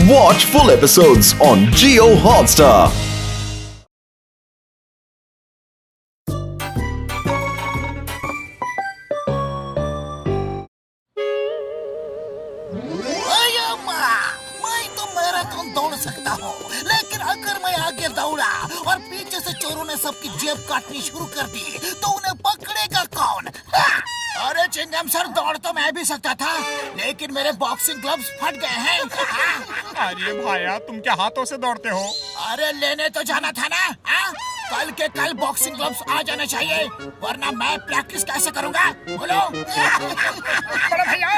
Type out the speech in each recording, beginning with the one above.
Watch full episodes on Jio Hotstar. दौड़ सकता हूँ, लेकिन अगर मैं आगे दौड़ा और पीछे से चोरों ने सबकी जेब काटनी शुरू कर दी तो उन्हें पकड़ेगा कौन? अरे चिंगम सर, दौड़ तो मैं भी सकता था, लेकिन मेरे बॉक्सिंग ग्लव्स फट गए हैं। अरे भाया, तुम क्या हाथों से दौड़ते हो? अरे लेने तो जाना था ना। कल के कल बॉक्सिंग ग्लव्स आ जाने चाहिए, वरना मैं प्रैक्टिस कैसे करूँगा? बोलो। बड़े भैया,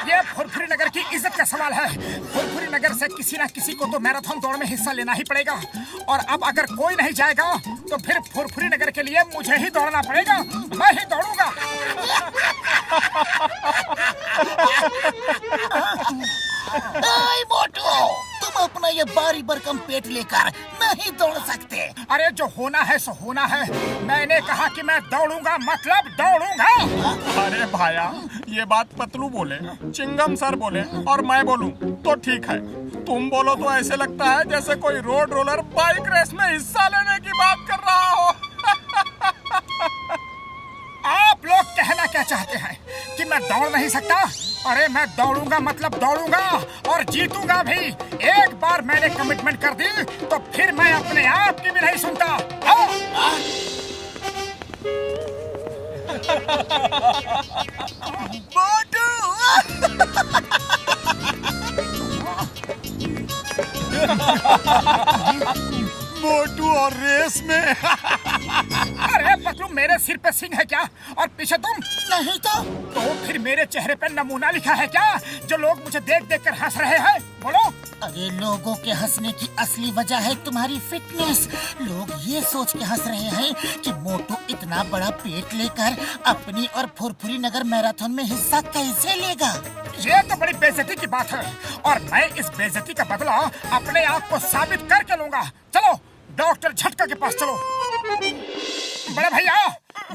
ये फुरफुरी नगर की इज्जत का सवाल है। फुरफुरी नगर से किसी न किसी को तो मैराथन दौड़ में हिस्सा लेना ही पड़ेगा, और अब अगर कोई नहीं जाएगा तो फिर फुरफुरी नगर के लिए मुझे ही दौड़ना पड़ेगा। मैं ही दौड़ूंगा। मोटू, तुम अपना ये बारी भरकम पेट लेकर नहीं दौड़ सकते। अरे जो होना है सो होना है। मैंने कहा कि मैं दौड़ूंगा, मतलब दौड़ूंगा। अरे भाया, ये बात पतलू बोले, चिंगम सर बोले और मैं बोलूं तो ठीक है। तुम बोलो तो ऐसे लगता है जैसे कोई रोड रोलर बाइक रेस में हिस्सा लेने की बात कर रहा हो। आप लोग कहना क्या चाहते हैं कि मैं दौड़ नहीं सकता? अरे मैं दौड़ूंगा, मतलब दौड़ूंगा और जीतूंगा भी। एक बार मैंने कमिटमेंट कर दी तो फिर मैं अपने आप की भी नहीं सुनता। मोटू और रेस में। अरे पतलू, मेरे सिर पे सिंह है क्या और पीछे तुम? नहीं तो फिर मेरे चेहरे पे नमूना लिखा है क्या, जो लोग मुझे देख देख कर हंस रहे हैं? बोलो। अरे लोगों के हंसने की असली वजह है तुम्हारी फिटनेस। लोग ये सोच के हंस रहे हैं कि मोटू इतना बड़ा पेट लेकर अपनी और फुरफुरी नगर मैराथन में हिस्सा कैसे लेगा। ये तो बड़ी बेइज्जती की बात है, और मैं इस बेइज्जती का बदला अपने आप को साबित करके लूंगा। चलो डॉक्टर झटका के पास चलो। बड़े भैया,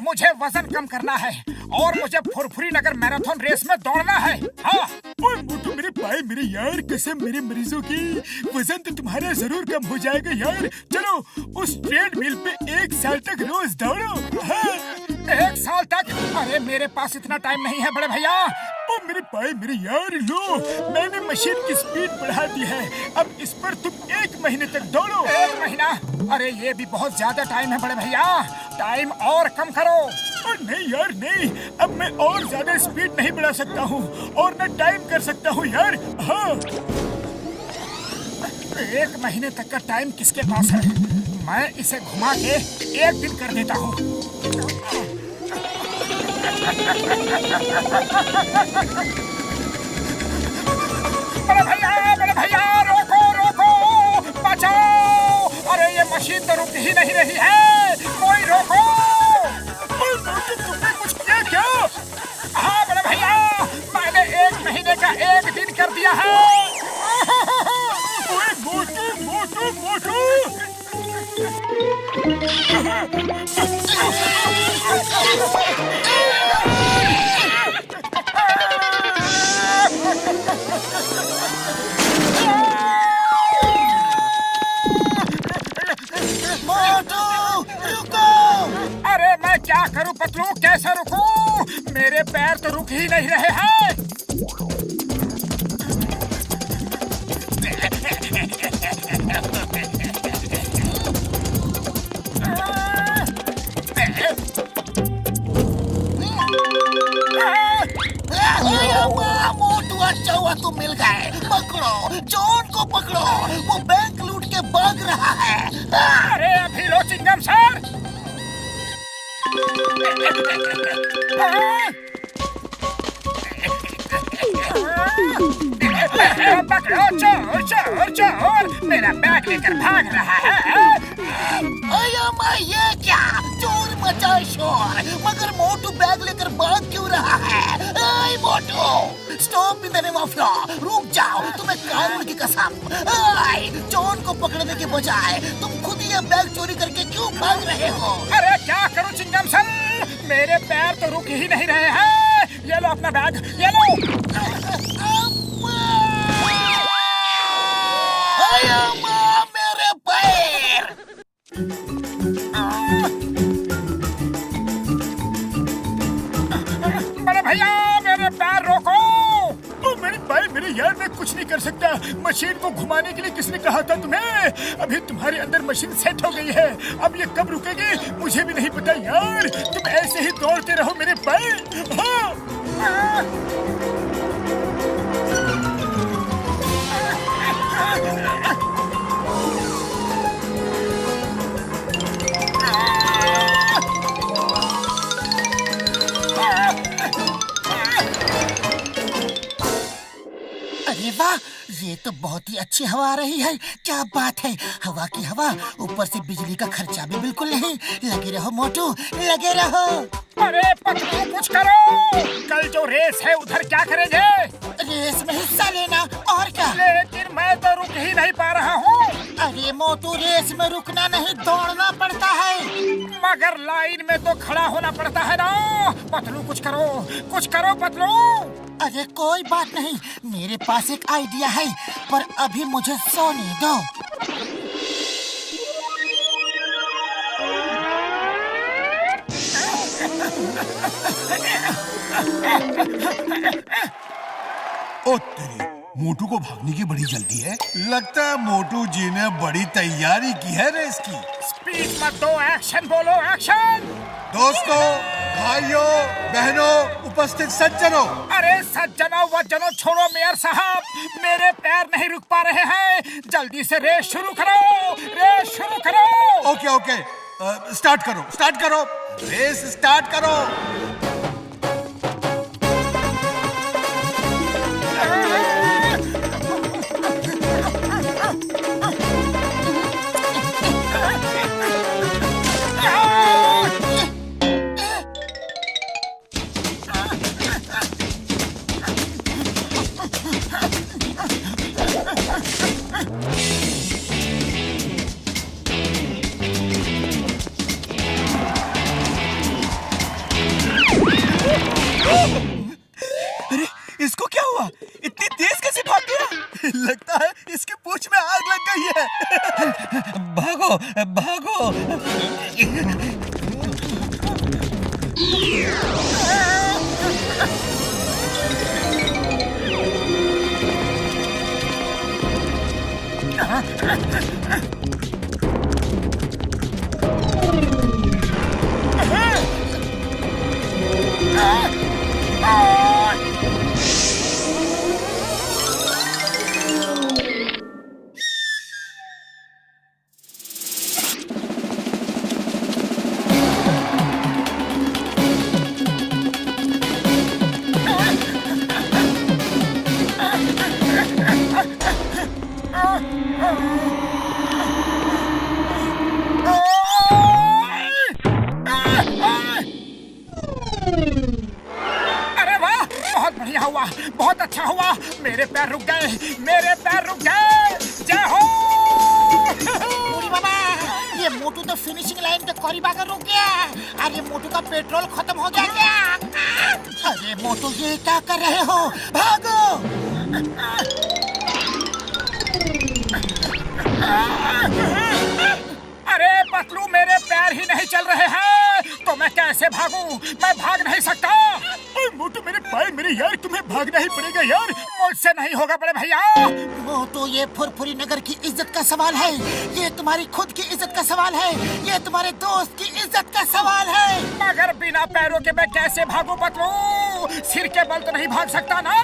मुझे वजन कम करना है और मुझे फुरफुरी नगर मैराथन रेस में दौड़ना है। हाँ। मोटू मेरे भाई, मेरे यार, कसम मेरे मरीजों की, वजन तो तुम्हारा जरूर कम हो जाएगा यार। चलो उस ट्रेडमिल पे 1 साल तक रोज दौड़ो। हाँ। 1 साल तक? अरे मेरे पास इतना टाइम नहीं है बड़े भैया। ओ मेरे भाई, मेरे यार, लो मैंने मशीन की स्पीड बढ़ा दी है, अब इस पर तुम 1 महीने तक दौड़ो। 1 महीना? अरे ये भी बहुत ज्यादा टाइम है बड़े भैया, टाइम और कम करो। नहीं यार नहीं, अब मैं और ज्यादा स्पीड नहीं बढ़ा सकता हूँ और न टाइम कर सकता हूँ यार। हाँ। 1 महीने तक का टाइम किसके पास है? मैं इसे घुमा के 1 दिन कर देता हूँ। बड़े भैया, रोको रोको, बचाओ। अरे ये मशीन तो रुक ही नहीं रही है, कोई रोको। तुमने कुछ किया क्या? हाँ बड़े भैया, मैंने 1 महीने का 1 दिन कर दिया है। मोटू मोटू मोटू। अरे मैं क्या करूं पतलू, कैसे रुकूं? मेरे पैर तो रुक ही नहीं रहे हैं। मोटू, अच्छा हुआ तुम मिल गए। पकड़ो, जॉन को पकड़ो, वो बैंक लूट के भाग रहा है। अरे अभी लो चिंगम सर। पकड़ो, चोर चोर चोर, मेरा बैग लेकर भाग रहा है। ये क्या, चोर मचा शोर, मगर मोटू बैग लेकर भाग क्यों रहा है? मोटू, stop in the name of law, रुक जाओ, तुम्हें कानून की कसम। जॉन को पकड़ने के बजाय तुम खुद ये बैग चोरी करके क्यों भाग रहे हो? अरे क्या करूं चिंगम सर, मेरे पैर तो रुक ही नहीं रहे हैं। ये लो अपना बैग, ये लो। मैं कुछ नहीं कर सकता। मशीन को घुमाने के लिए किसने कहा था तुम्हें? अभी तुम्हारे अंदर मशीन सेट हो गई है। अब ये कब रुकेगी मुझे भी नहीं पता यार। तुम ऐसे ही दौड़ते रहो मेरे पैर। अरे वाह, ये तो बहुत ही अच्छी हवा आ रही है। क्या बात है, हवा की हवा, ऊपर से बिजली का खर्चा भी बिल्कुल नहीं। लगे रहो मोटू, लगे रहो। अरे पतलू कुछ करो। कल जो रेस है उधर क्या करेंगे? रेस में हिस्सा लेना और क्या। लेकिन मैं तो रुक ही नहीं पा रहा हूँ। अरे मोटू, रेस में रुकना नहीं, दौड़ना पड़ता है। मगर लाइन में तो खड़ा होना पड़ता है ना। पतलू कुछ करो पतलू। अरे कोई बात नहीं, मेरे पास एक आइडिया है, पर अभी मुझे सोने दो। ओ तेरी, मोटू को भागने की बड़ी जल्दी है। लगता है मोटू जी ने बड़ी तैयारी की है रेस की। स्पीड मत दो, एक्शन बोलो, एक्शन। दोस्तों, भाइयों, बहनों, उपस्थित सज्जनों। अरे सज्जनों वज्जनों छोड़ो मेयर साहब, मेरे पैर नहीं रुक पा रहे हैं। जल्दी से रेस शुरू करो। ओके, स्टार्ट करो, रेस स्टार्ट करो। अरे इसको क्या हुआ? इतनी तेज कैसे भाग गया? लगता है इसकी पूंछ में आग लग गई है। भागो। बहुत अच्छा हुआ। मेरे पैर रुक गए। जय हो। बूढ़ी बाबा, ये मोटू तो फिनिशिंग लाइन के करीब आकर रुक गया। अरे मोटू का पेट्रोल खत्म हो गया क्या? अरे मोटू, ये क्या कर रहे हो? भागो। अरे पतलू, मेरे पैर ही नहीं चल रहे हैं तो मैं कैसे भागूं? मैं भाग नहीं सकता। मोटू, मेरे पैर मेरे यार, तुम्हें भागना ही पड़ेगा यार। मुझसे नहीं होगा बड़े भैया। मोटू, ये फुरफुरी नगर की इज्जत का सवाल है। ये तुम्हारी खुद की इज्जत का सवाल है। ये तुम्हारे दोस्त की इज्जत का सवाल है। मगर बिना पैरों के मैं कैसे भागूं पतलू? सिर के बल तो नहीं भाग सकता ना।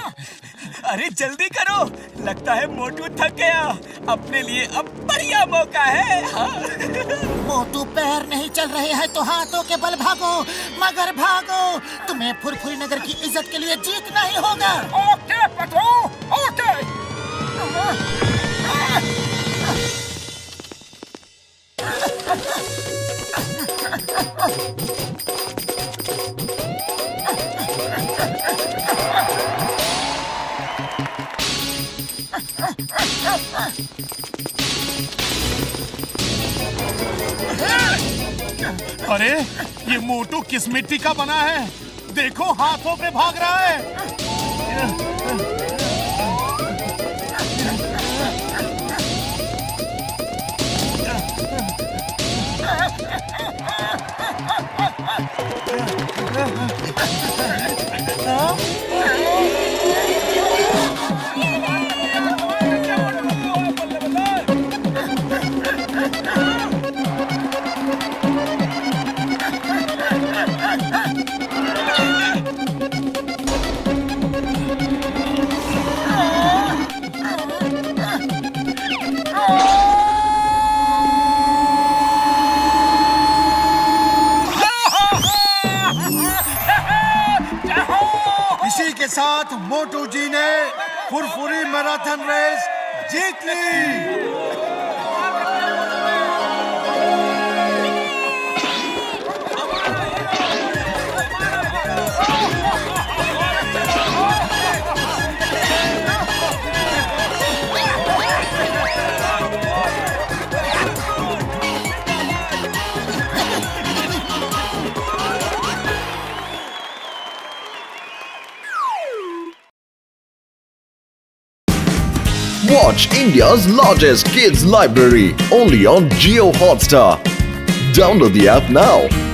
अरे जल्दी करो, लगता है मोटू थक गया। अपने लिए अब बढ़िया मौका है। मोटू, पैर नहीं चल रहे हैं तो हाथों के बल भागो, मगर भागो। तुम्हें फुरफुरी नगर की इज्जत के लिए जीतना ही होगा। Okay Patlu, okay. अरे ये मोटू किस मिट्टी का बना है? देखो, हाथों पे भाग रहा है। साथ मोटू जी ने Furfuri marathon race Jeet Lee. Watch India's largest kids library only on Jio Hotstar. Download the app now.